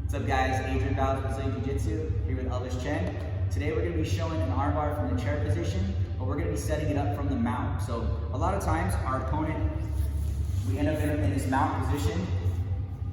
What's up guys, Adrian Ballas, Brazilian Jiu-Jitsu, here with Elvis Chen. Today we're going to be showing an armbar from the chair position, but we're going to be setting it up from the mount. So a lot of times our opponent, we end up in this mount position,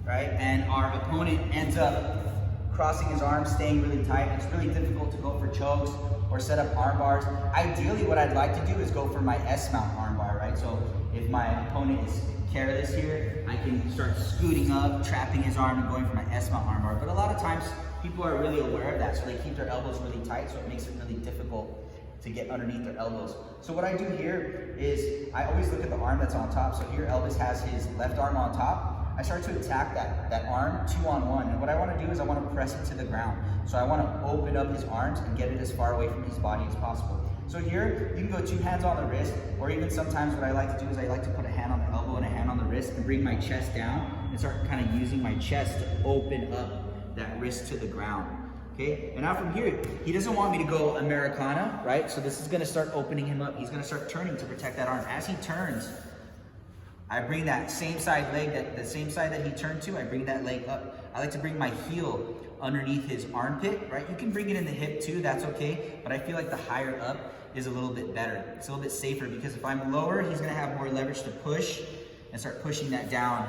right? And our opponent ends up crossing his arms, staying really tight. It's really difficult to go for chokes or set up arm bars. Ideally what I'd like to do is go for my S-mount armbar, right? So if my opponent is careless here, I can start scooting up, trapping his arm and going for my S-mount armbar. But a lot of times people are really aware of that, so they keep their elbows really tight, so it makes it really difficult to get underneath their elbows. So what I do here is I always look at the arm that's on top. So here Elvis has his left arm on top. I start to attack that arm 2-on-1, and what I want to do is I want to press it to the ground. So I want to open up his arms and get it as far away from his body as possible. So here, you can go 2 hands on the wrist, or even sometimes what I like to do is I like to put a hand on the elbow and a hand on the wrist and bring my chest down and start kind of using my chest to open up that wrist to the ground. Okay, and now from here, he doesn't want me to go Americana, right? So this is gonna start opening him up. He's gonna start turning to protect that arm. As he turns, I bring that same side leg, the same side that he turned to, I bring that leg up. I like to bring my heel underneath his armpit, right? You can bring it in the hip too, that's okay, but I feel like the higher up is a little bit better. It's a little bit safer because if I'm lower, he's gonna have more leverage to push and start pushing that down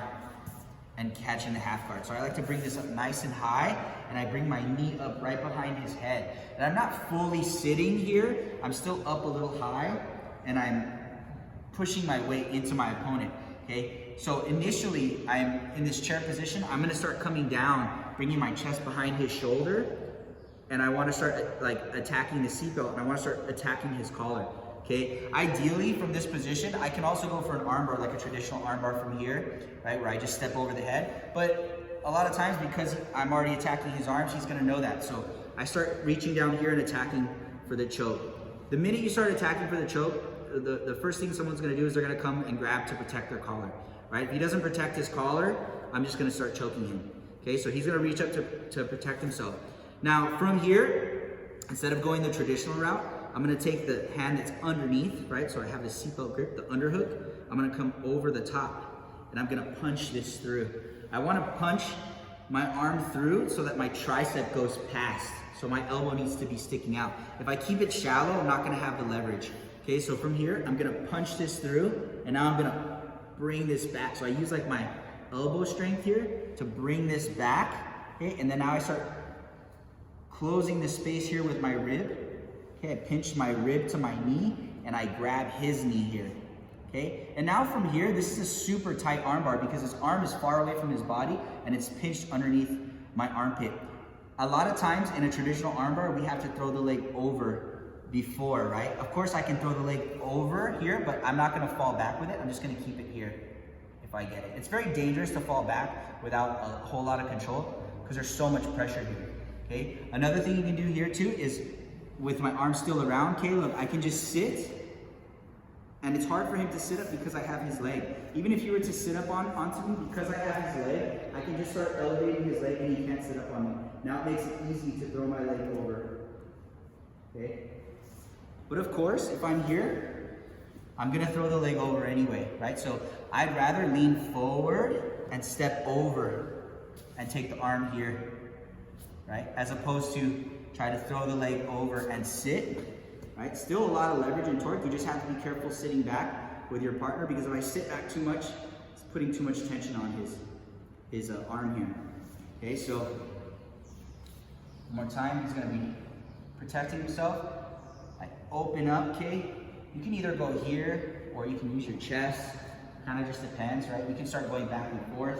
and catching the half guard. So I like to bring this up nice and high, and I bring my knee up right behind his head. And I'm not fully sitting here, I'm still up a little high, and I'm pushing my weight into my opponent, okay? So initially, I'm in this chair position, I'm gonna start coming down, bringing my chest behind his shoulder, and I wanna start like attacking the seatbelt, and I wanna start attacking his collar. Okay, ideally from this position, I can also go for an armbar, like a traditional armbar from here, right, where I just step over the head. But a lot of times, because I'm already attacking his arms, he's gonna know that. So I start reaching down here and attacking for the choke. The minute you start attacking for the choke, the first thing someone's gonna do is they're gonna come and grab to protect their collar, right? If he doesn't protect his collar, I'm just gonna start choking him. Okay, so he's gonna reach up to protect himself. Now from here, instead of going the traditional route, I'm gonna take the hand that's underneath, right? So I have the seatbelt grip, the underhook. I'm gonna come over the top and I'm gonna punch this through. I wanna punch my arm through so that my tricep goes past. So my elbow needs to be sticking out. If I keep it shallow, I'm not gonna have the leverage. Okay, so from here, I'm gonna punch this through, and now I'm gonna bring this back. So I use like my elbow strength here to bring this back, okay? And then now I start closing the space here with my rib. Okay, I pinch my rib to my knee, and I grab his knee here, okay? And now from here, this is a super tight armbar because his arm is far away from his body, and it's pinched underneath my armpit. A lot of times in a traditional armbar, we have to throw the leg over before, right? Of course, I can throw the leg over here, but I'm not gonna fall back with it. I'm just gonna keep it here if I get it. It's very dangerous to fall back without a whole lot of control because there's so much pressure here, okay? Another thing you can do here too is with my arm still around, okay, look, I can just sit, and it's hard for him to sit up because I have his leg. Even if you were to sit up onto me, because I have his leg, I can just start elevating his leg and he can't sit up on me. Now it makes it easy to throw my leg over, okay? But of course, if I'm here, I'm gonna throw the leg over anyway, right? So I'd rather lean forward and step over and take the arm here, right? As opposed to try to throw the leg over and sit, right? Still a lot of leverage and torque. You just have to be careful sitting back with your partner because if I sit back too much, it's putting too much tension on his arm here. Okay, so one more time, he's gonna be protecting himself. I open up, okay? You can either go here or you can use your chest. Kind of just depends, right? We can start going back and forth.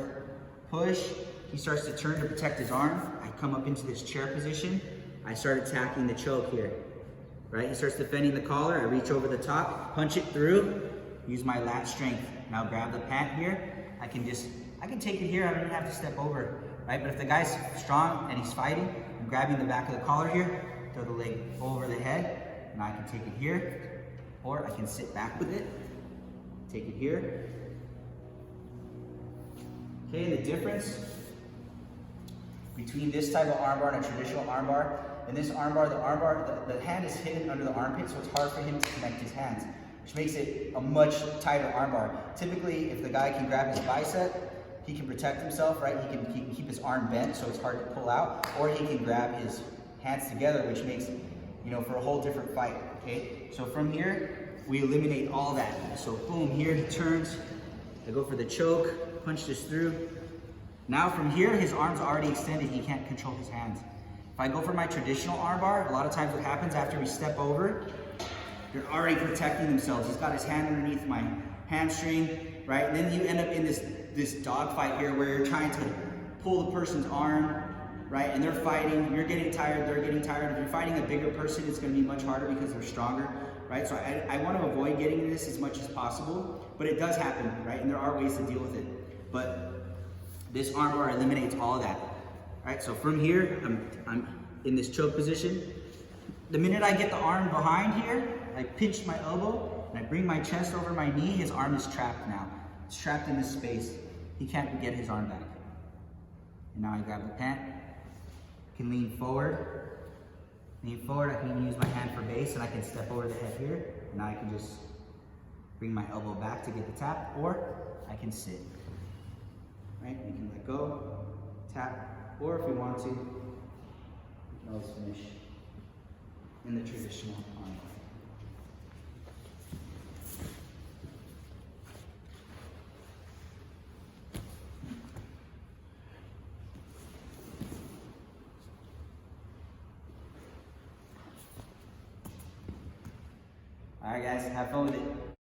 Push, he starts to turn to protect his arm. I come up into this chair position. I start attacking the choke here, right? He starts defending the collar. I reach over the top, punch it through, use my lat strength. Now grab the pant here. I can take it here. I don't even have to step over, right? But if the guy's strong and he's fighting, I'm grabbing the back of the collar here, throw the leg over the head, and I can take it here, or I can sit back with it, take it here. Okay, and the difference between this type of armbar and a traditional armbar, in this armbar, the hand is hidden under the armpit, so it's hard for him to connect his hands, which makes it a much tighter armbar. Typically, if the guy can grab his bicep, he can protect himself, right? He can keep his arm bent so it's hard to pull out, or he can grab his hands together, which makes, you know, for a whole different fight, okay? So from here, we eliminate all that. So boom, here he turns, I go for the choke, punch this through. Now from here, his arm's already extended, he can't control his hands. If I go for my traditional armbar, a lot of times what happens after we step over, they're already protecting themselves. He's got his hand underneath my hamstring, right? And then you end up in this dog fight here where you're trying to pull the person's arm, right? And they're fighting, you're getting tired, they're getting tired. If you're fighting a bigger person, it's gonna be much harder because they're stronger, right? So I wanna avoid getting into this as much as possible, but it does happen, right? And there are ways to deal with it. But this armbar eliminates all of that, right? So from here, I'm in this choke position. The minute I get the arm behind here, I pinch my elbow and I bring my chest over my knee, his arm is trapped now. It's trapped in this space. He can't get his arm back. And now I grab the pant, can lean forward. Lean forward, I can even use my hand for base and I can step over the head here. And now I can just bring my elbow back to get the tap, or I can sit. Right, we can let go, tap, or if we want to, we can always finish in the traditional armbar. All right, guys, have fun with it.